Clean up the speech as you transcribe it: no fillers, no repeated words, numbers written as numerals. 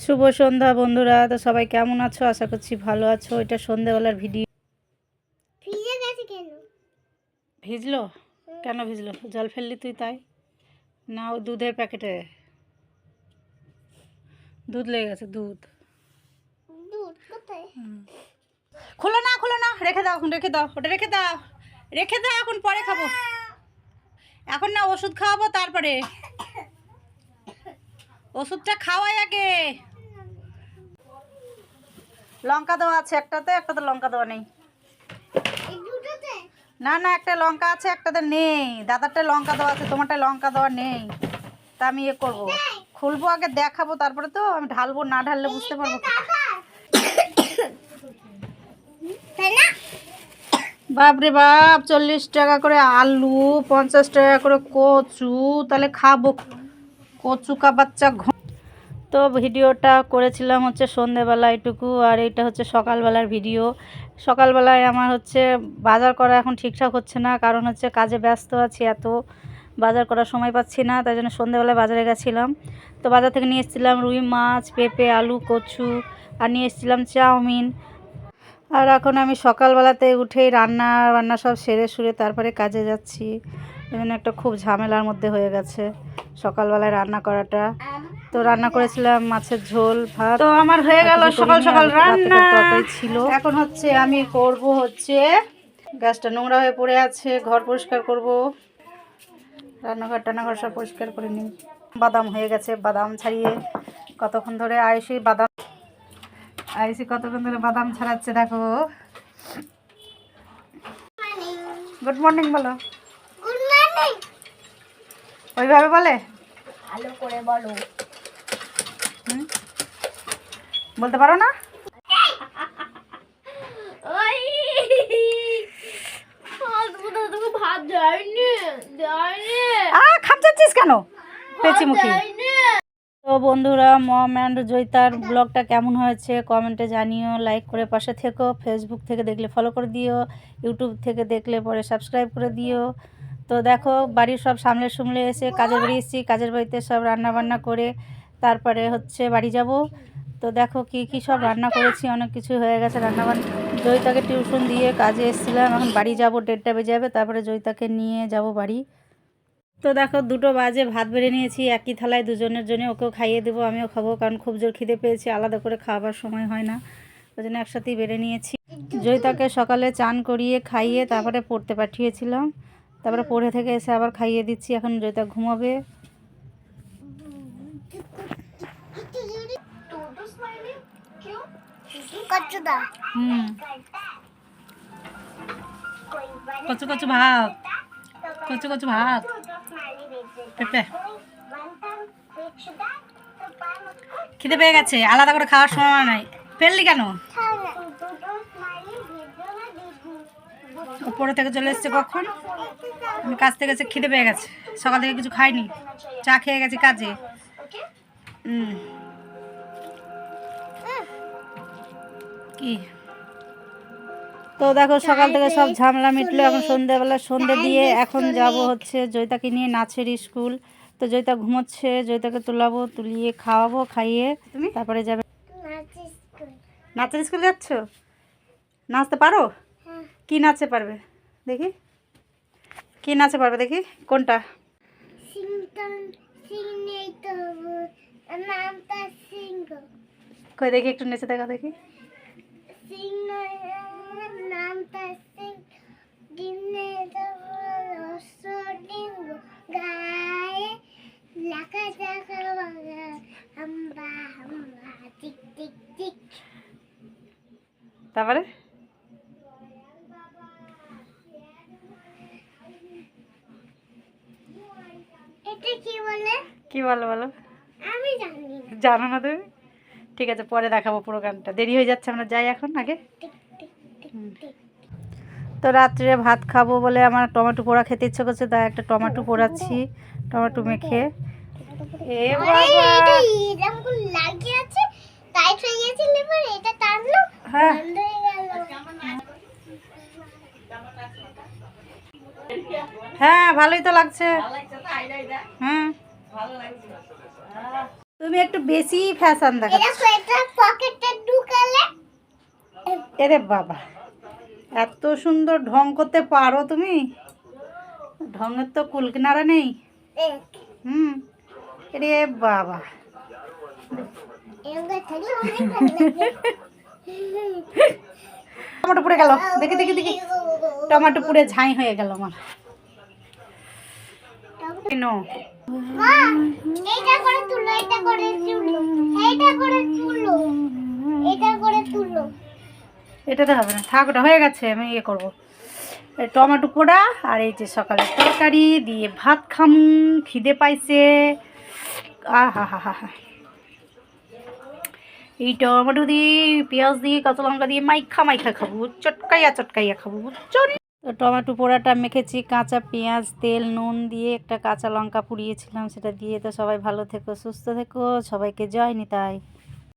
শুভ সন্ধ্যা বন্ধুরা। তো সবাই কেমন আছো? আশা করছি ভালো আছো। এটা সন্ধ্যাবেলার ভিডিও। ভিজে গেছে কেন? ভিজলো? কেন ভিজলো? জল ফেললি তুই তাই? না, ও দুধের প্যাকেটে দুধ লেগে গেছে। দুধ দুধ কোথায়? খোলো না, খোলো না, রেখে দাও, এখন রেখে দাও, ওটা রেখে দাও, রেখে দাও, এখন পরে খাবো। এখন না, ওষুধ খাওয়াবো তারপরে। ওষুধটা খাওয়াই আগে। লঙ্কা দেওয়া আছে একটাতে, একটাতে লঙ্কা দেওয়া নেই। এই দুটোতে? না না, একটা লঙ্কা আছে, একটাতে নেই। দাদারটায় লঙ্কা দেওয়া আছে, তোমারটায় লঙ্কা দেওয়া নেই। তা আমি করবো, খুলবো আগে, দেখাবো, তারপরে তো আমি ঢালবো। না ঢাললে বুঝতে পারবো তাই না? বাপরে বাপ, 40 টাকা করে আলু, 50 টাকা করে কচু, তাহলে খাবো কচু কা বাচ্চা। তো ভিডিওটা করেছিলাম হচ্ছে সন্ধেবেলা এটুকু, আর এইটা হচ্ছে সকালবেলার ভিডিও। সকালবেলায় আমার হচ্ছে বাজার করা এখন ঠিকঠাক হচ্ছে না, কারণ হচ্ছে কাজে ব্যস্ত আছি, এত বাজার করার সময় পাচ্ছি না, তাই জন্য সন্ধেবেলায় বাজারে গেছিলাম। তো বাজার থেকে নিয়ে এসেছিলাম রুই মাছ, পেঁপে, আলু, কচু, আর নিয়ে এসেছিলাম চাউমিন। আর এখন আমি সকালবেলাতে উঠেই রান্না বান্না সব সেরে সুরে তারপরে কাজে যাচ্ছি। এই জন্য একটা খুব ঝামেলার মধ্যে হয়ে গেছে সকালবেলায় রান্না করাটা। তো রান্না করেছিলাম মাছের ঝোল, ভাত। তো আমার হয়ে গেল সকাল সকাল রান্না ছিল। এখন হচ্ছে আমি করব হচ্ছে, গ্যাসটা নোংরা হয়ে পড়ে আছে, ঘর পরিষ্কার করব, রান্নাঘর টান্নাঘর সব পরিষ্কার করে নিই। বাদাম হয়ে গেছে, বাদাম ছাড়িয়ে কতক্ষণ ধরে আইসি কতক্ষণ ধরে বাদাম ছাড়াচ্ছে, দেখো। গুড মর্নিং বলো। Good morning. ওইভাবে বলে? ভালো করে বলো। বলতে পারো না? ওই তোকে ভাত দেয়নি, দেয়নি। খাচ্ছিস কেন পেঁচি মুখে? তো বন্ধুরা, মম অ্যান্ড জয়িতার ব্লগটা কেমন হয়েছে কমেন্টে জানিও, লাইক করে পাশে থেকো। ফেসবুক থেকে দেখলে ফলো করে দিও, ইউটিউব থেকে দেখলে পরে সাবস্ক্রাইব করে দিও। তো দেখো, বাড়ির সব সামলে সামলে এসে কাজের বাড়ি এসেছি, কাজের বাড়িতে সব রান্না বান্না করে তারপরে হচ্ছে বাড়ি যাব। তো দেখো কি কি সব রান্না করেছি, অনেক কিছু হয়ে গেছে রান্নাবান্না। জয়িতাকে টিউশন দিয়ে কাজে এসেছিলাম, এখন বাড়ি যাব, 1:30 বেজে যাবে, তারপরে জয়িতাকে নিয়ে যাব বাড়ি। তো দেখো 2টো বাজে, ভাত বেড়ে নিয়েছি একই থালায় দুজনের জন্য, ওকেও খাইয়ে দেবো, আমিও খাবো, কারণ খুব জোর খিদে পেয়েছি, আলাদা করে খাওয়ার সময় হয় না, ওই জন্য একসাথেই বেড়ে নিয়েছি। জয়িতাকে সকালে চান করিয়ে খাইয়ে তারপরে পড়তে পাঠিয়েছিলাম, তারপরে পড়ে থেকে এসে আবার খাইয়ে দিচ্ছি। এখন জয়িতা ঘুমাবে। কচু কচু ভাত, কচু কচু ভাত, পেঁপে। খিদে পেয়ে গেছে, আলাদা করে খাওয়ার সময় নাই। ফেললি কেন? উপরে থেকে চলে এসছে কখন, আমি কাজ থেকে এসে খিদে পেয়ে গেছে, সকাল থেকে কিছু খাইনি, চা খেয়ে গেছি কাজে। কি তো দেখো, সকাল থেকে সব ঝামেলা মিটলো, এখন সন্ধ্যেবেলা সন্ধ্যে দিয়ে এখন যাব হচ্ছে জয়িতাকে নিয়ে নাচের স্কুল। তো জয়িতা ঘুমোচ্ছে, জয়িতাকে তোলাবো, তুলিয়ে খাওয়াবো, খাইয়ে তারপরে যাবে নাচের স্কুল। যাচ্ছ? নাচতে পারো? কি নাচে পারবে দেখি, কি নাচে পারবে দেখি, কোনটা? কই দেখি, একটু নেচে দেখা দেখি। তারপরে এটা কি বলে? কি বলো বলো? আমি জানি না। জানো না তুমি? ঠিক আছে, পরে দেখাবো পুরো গানটা, দেরি হয়ে যাচ্ছে, আমরা যাই এখন আগে। তো রাত্রে ভাত খাবো বলে আমার টমেটো পোড়া খেতে ইচ্ছে করছে, তাই একটা টমেটো পোড়াচ্ছি, টমেটো মেখে। এ বাবা, এরকম করে লাগিয়ে আছে, টাইট হয়ে গেছিল, এবার এটা টানলো, হ্যাঁ বন্ধ হয়ে গেল। হ্যাঁ, ভালোই তো লাগছে। হুম। তো তুমি একটু বেশি ফ্যাশন দেখাচ্ছ। দেখো এটা পকেটে ঢুকালে এরে বাবা, এত সুন্দর ঢং করতে পারো তুমি? ঢঙের তো কুল কিনারা নেই। দেখ হুম। এরে বাবা, এরকম থাকলে অনেক ভালো লাগবে। টমেটো পুড়ে গেল, দেখি দেখি দেখি, টমেটো পুড়ে ঝাই হয়ে গেল আমার। নো, মা এটা করে তুলো, এটা করে তুলো, এটা করে তুলো, এটা করে তুলো। এটাতে হবে না, থাক, ওটা হয়ে গেছে, আমি ইয়ে করবো। এই টমেটো পোড়া আর এই যে সকালের তরকারি দিয়ে ভাত খামু, খিদে পাইছে। আহা হা হা হা, এই টমেটো দিয়ে পেঁয়াজ দিয়ে কাঁচা লঙ্কা দিয়ে মাইখা মাইখা খাবো, চটকাইয়া চটকাইয়া খাবো, বুঝছো? তো টমেটো পোড়াটা মেখেছি কাঁচা পেঁয়াজ, তেল, নুন দিয়ে, একটা কাঁচা লঙ্কা পুড়িয়েছিলাম, সেটা দিয়ে। তো সবাই ভালো থেকো, সুস্থ থেকো, সবাইকে জয় নিতাই।